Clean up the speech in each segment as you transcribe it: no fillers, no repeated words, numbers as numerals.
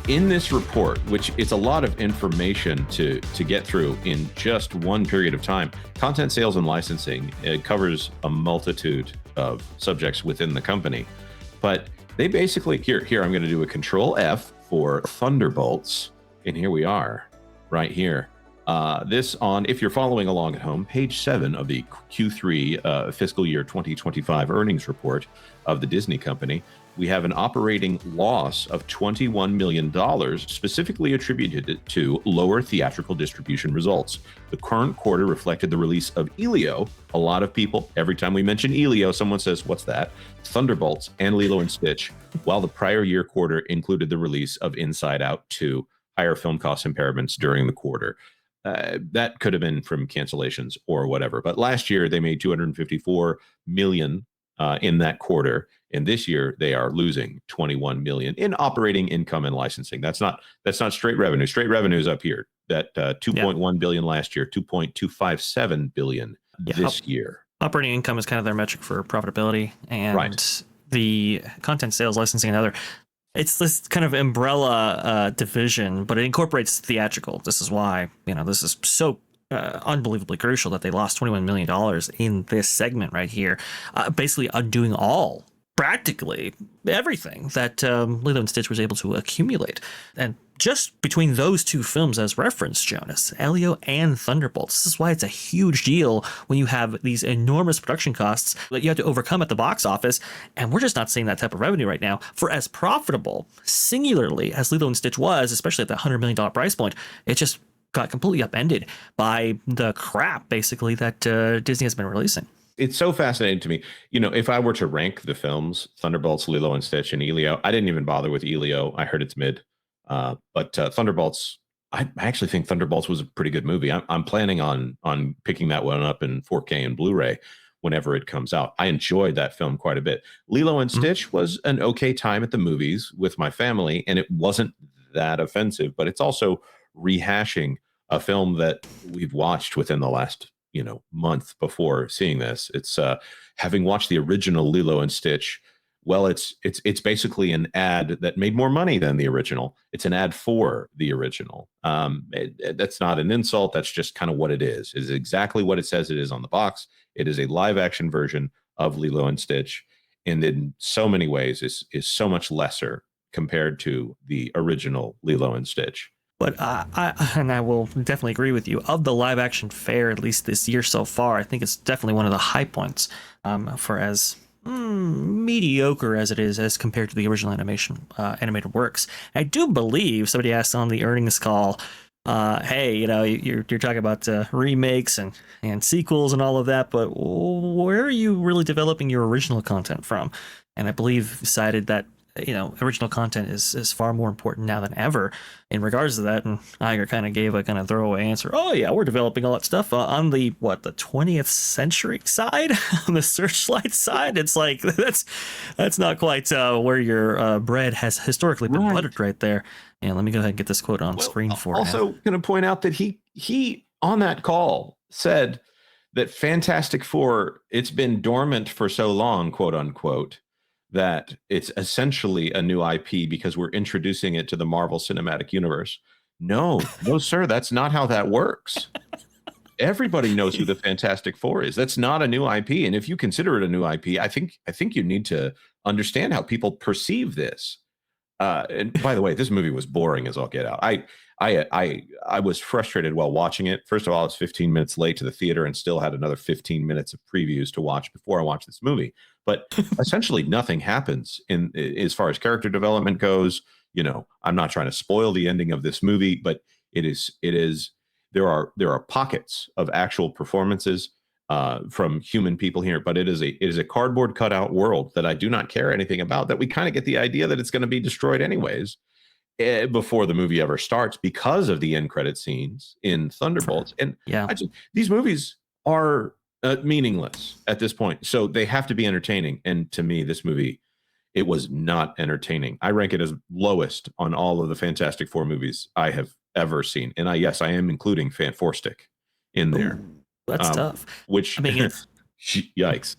in this report, which it's a lot of information to get through in just one period of time, content sales and licensing, it covers a multitude of subjects within the company. But they basically, here I'm going to do a Control F for Thunderbolts. And here we are, right here. This on, if you're following along at home, page 7 of the Q3 fiscal year 2025 earnings report of the Disney company. We have an operating loss of $21 million, specifically attributed to lower theatrical distribution results. The current quarter reflected the release of Elio. A lot of people, every time we mention Elio, someone says, what's that? Thunderbolts and Lilo and Stitch, while the prior year quarter included the release of Inside Out 2, higher film cost impairments during the quarter. That could have been from cancellations or whatever. But last year, they made $254 million in that quarter. And this year they are losing 21 million in operating income and licensing. That's not straight revenue. Straight revenue is up here. That 2.1 billion last year, 2.257 billion this year. Operating income is kind of their metric for profitability, and the content sales, licensing, and other. It's this kind of umbrella division, but it incorporates theatrical. This is why, this is so unbelievably crucial that they lost $21 million in this segment right here, basically undoing practically everything that Lilo and Stitch was able to accumulate. And just between those two films as reference, Jonas, Elio and Thunderbolts, this is why it's a huge deal when you have these enormous production costs that you have to overcome at the box office. And we're just not seeing that type of revenue right now. For as profitable, singularly, as Lilo and Stitch was, especially at the $100 million price point, it just got completely upended by the crap, basically, that Disney has been releasing. It's so fascinating to me. If I were to rank the films, Thunderbolts, Lilo and Stitch, and Elio, I didn't even bother with Elio. I heard it's mid. But Thunderbolts, I actually think Thunderbolts was a pretty good movie. I'm planning on picking that one up in 4K and Blu-ray whenever it comes out. I enjoyed that film quite a bit. Lilo and Stitch was an okay time at the movies with my family, and it wasn't that offensive, but it's also rehashing a film that we've watched within the last month before seeing this. It's having watched the original Lilo and Stitch. Well, it's basically an ad that made more money than the original. It's an ad for the original. That's not an insult. That's just kind of what it is. It's exactly what it says it is on the box. It is a live action version of Lilo and Stitch, and in so many ways is so much lesser compared to the original Lilo and Stitch. But I will definitely agree with you. Of the live action fare, at least this year so far, I think it's definitely one of the high points for as mediocre as it is as compared to the original animated works. I do believe somebody asked on the earnings call, hey, you're talking about remakes and sequels and all of that, but where are you really developing your original content from? And I believe cited that original content is far more important now than ever in regards to that. And Iger kind of gave a kind of throwaway answer. Oh yeah, we're developing all that stuff on the 20th century side, on the Searchlight side. It's like that's not quite where your bread has historically been buttered right there. And let me go ahead and get this quote on screen for you. Also going to point out that he on that call said that Fantastic Four, it's been dormant for so long, quote unquote, that it's essentially a new IP because we're introducing it to the Marvel Cinematic Universe. No, sir, that's not how that works. Everybody knows who the Fantastic Four is. That's not a new IP. And if you consider it a new IP, I think you need to understand how people perceive this. And by the way, this movie was boring as all get out. I was frustrated while watching it. First of all, I was 15 minutes late to the theater and still had another 15 minutes of previews to watch before I watched this movie. But essentially nothing happens as far as character development goes. I'm not trying to spoil the ending of this movie, but it is there are pockets of actual performances from human people here, but it is a cardboard cutout world that I do not care anything about, that we kind of get the idea that it's going to be destroyed anyways before the movie ever starts because of the end credit scenes in Thunderbolts. And these movies are meaningless at this point, so they have to be entertaining. And to me, this movie, it was not entertaining. I rank it as lowest on all of the Fantastic Four movies I have ever seen. And I am including Fan Four Stick in there. Ooh, that's tough. Which, yikes.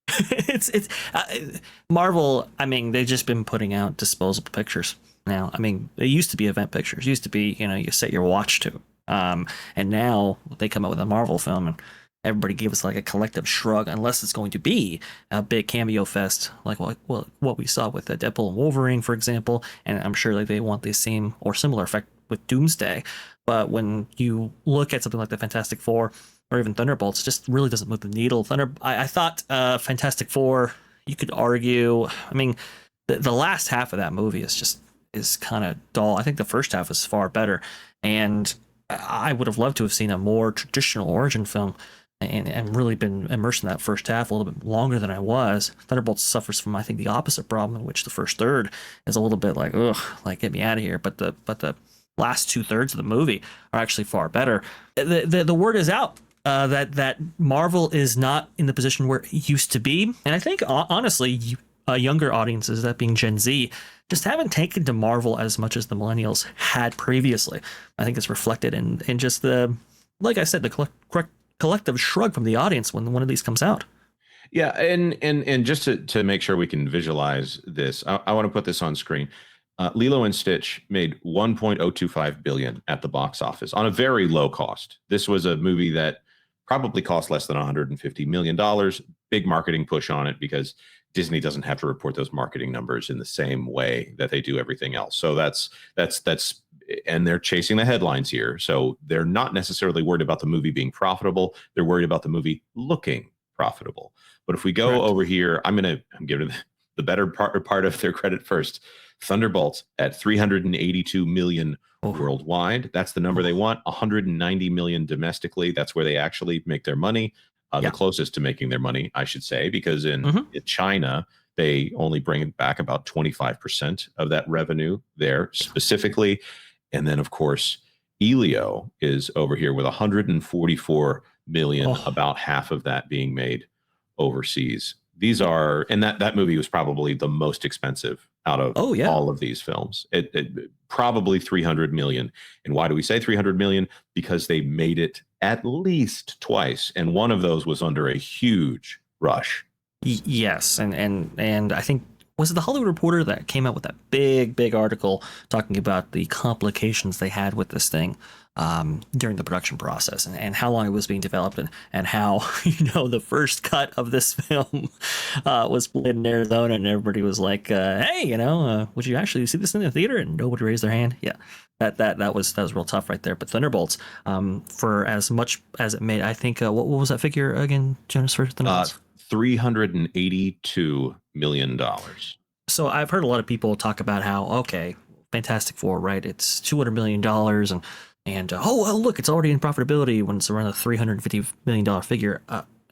It's Marvel. I mean, they've just been putting out disposable pictures. now. I mean, it used to be event pictures. It used to be, you set your watch to. And now they come out with a Marvel film, and everybody gives like a collective shrug, unless it's going to be a big cameo fest, like what we saw with Deadpool and Wolverine, for example. And I'm sure like they want the same or similar effect with Doomsday. But when you look at something like the Fantastic Four or even Thunderbolts, it just really doesn't move the needle. I thought Fantastic Four, you could argue. I mean, the last half of that movie is kind of dull. I think the first half is far better, and I would have loved to have seen a more traditional origin film and really been immersed in that first half a little bit longer than I was. Thunderbolts suffers from, I think, the opposite problem, in which the first third is a little bit like, ugh, like get me out of here. But the last 2/3 of the movie are actually far better. The word is out that Marvel is not in the position where it used to be, and I think honestly, younger audiences, that being Gen Z, just haven't taken to Marvel as much as the millennials had previously. I think it's reflected in just like I said, the collective shrug from the audience when one of these comes out. Yeah, and just to make sure we can visualize this, I want to put this on screen. Lilo and Stitch made 1.025 billion at the box office on a very low cost. This was a movie that probably cost less than $150 million. Big marketing push on it because Disney doesn't have to report those marketing numbers in the same way that they do everything else. So that's and they're chasing the headlines here. So they're not necessarily worried about the movie being profitable. They're worried about the movie looking profitable. But if we go Correct. over here, I'm giving the better part of their credit first. Thunderbolts at 382 million worldwide. That's the number they want. 190 million domestically. That's where they actually make their money. The closest to making their money, I should say, because in China, they only bring back about 25% of that revenue there specifically. And then, of course, Elio is over here with 144 million, about half of that being made overseas. These are, and that movie was probably the most expensive out of all of these films. It probably 300 million. And why do we say 300 million? Because they made it at least twice, and one of those was under a huge rush. Yes, and I think, was it the Hollywood Reporter that came out with that big article talking about the complications they had with this thing during the production process, and how long it was being developed, and how the first cut of this film was played in Arizona, and everybody was like, hey, would you actually see this in the theater? And nobody raised their hand. Yeah, that was real tough right there. But Thunderbolts, for as much as it made, I think what was that figure again, Jonas, for Thunderbolts? $382 million. So I've heard a lot of people talk about how, Fantastic Four, right? It's $200 million, and look, it's already in profitability when it's around a $350 million figure.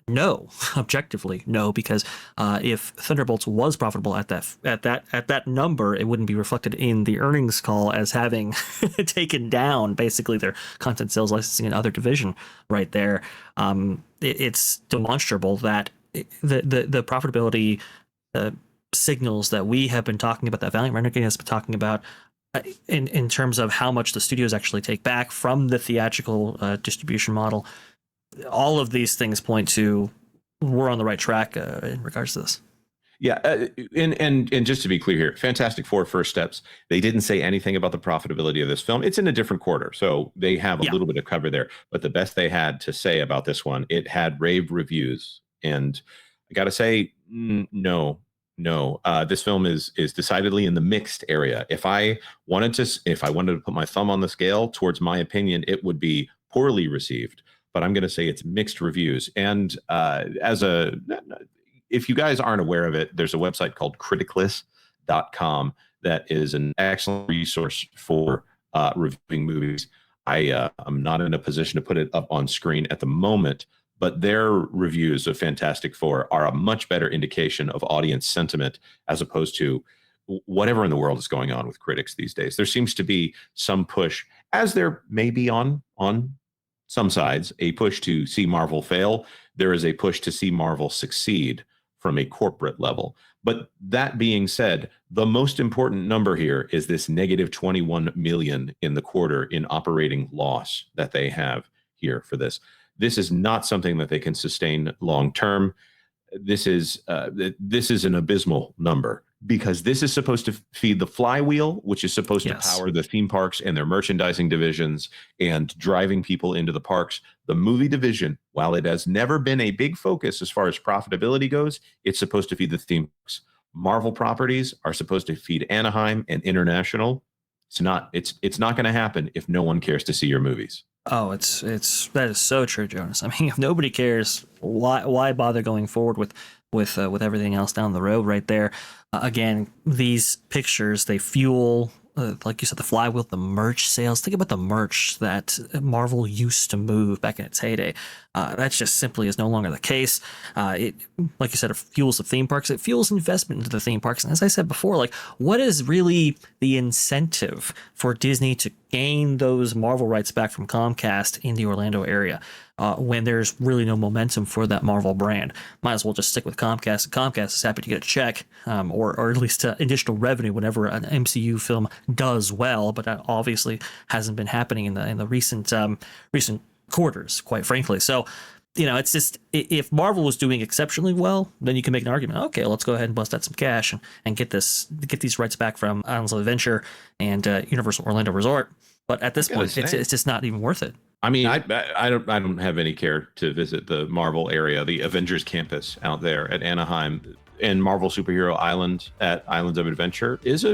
No, objectively, no, because if Thunderbolts was profitable at that number, it wouldn't be reflected in the earnings call as having taken down basically their content sales, licensing, and other division right there. It's demonstrable that the profitability signals that we have been talking about, that Valiant Renegade has been talking about, in terms of how much the studios actually take back from the theatrical distribution model, all of these things point to we're on the right track in regards to this. Yeah, and just to be clear here, Fantastic Four First Steps, they didn't say anything about the profitability of this film. It's in a different quarter, so they have a little bit of cover there. But the best they had to say about this one, it had rave reviews, and I got to say, no. This film is decidedly in the mixed area. If I wanted to put my thumb on the scale towards my opinion, it would be poorly received. But I'm going to say it's mixed reviews. And if you guys aren't aware of it, there's a website called criticless.com that is an excellent resource for reviewing movies. I'm not in a position to put it up on screen at the moment, but their reviews of Fantastic Four are a much better indication of audience sentiment as opposed to whatever in the world is going on with critics these days. There seems to be some push, as there may be on some sides, a push to see Marvel fail. There is a push to see Marvel succeed from a corporate level. But that being said, the most important number here is this negative 21 million in the quarter in operating loss that they have here for this. This is not something that they can sustain long term. This is an abysmal number. because this is supposed to feed the flywheel, which is supposed to power the theme parks and their merchandising divisions and driving people into the parks. The movie division, while it has never been a big focus as far as profitability goes, it's supposed to feed the theme parks. Marvel properties are supposed to feed Anaheim and international. It's not going to happen if no one cares to see your movies. Oh, that is so true, Jonas. I mean, if nobody cares, why bother going forward with everything else down the road right there? Again, these pictures, they fuel, like you said, the flywheel, the merch sales. Think about the merch that Marvel used to move back in its heyday. That just simply is no longer the case. It, like you said, it fuels the theme parks. It fuels investment into the theme parks. And as I said before, like, what is really the incentive for Disney to gain those Marvel rights back from Comcast in the Orlando area when there's really no momentum for that Marvel brand? Might as well just stick with Comcast. Comcast is happy to get a check or at least additional revenue whenever an MCU film does well, but that obviously hasn't been happening in the recent quarters, quite frankly. So, it's just, if Marvel was doing exceptionally well, then you can make an argument. Okay, let's go ahead and bust out some cash and get these rights back from Islands of Adventure and Universal Orlando Resort. But at this point, it's just not even worth it. I mean, I don't have any care to visit the Marvel area, the Avengers campus out there at Anaheim, and Marvel Superhero Island at Islands of Adventure is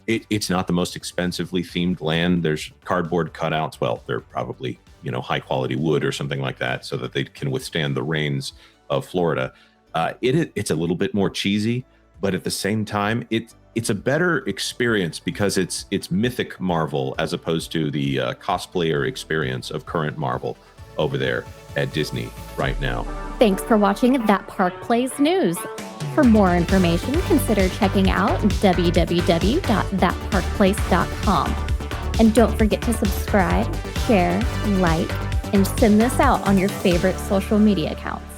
it's not the most expensively themed land. There's cardboard cutouts. Well, they're probably, high quality wood or something like that so that they can withstand the rains of Florida. It's a little bit more cheesy, but at the same time, it's a better experience because it's mythic Marvel as opposed to the cosplayer experience of current Marvel over there at Disney right now. Thanks for watching That Park Plays News. For more information, consider checking out www.thatparkplace.com. And don't forget to subscribe, share, like, and send this out on your favorite social media accounts.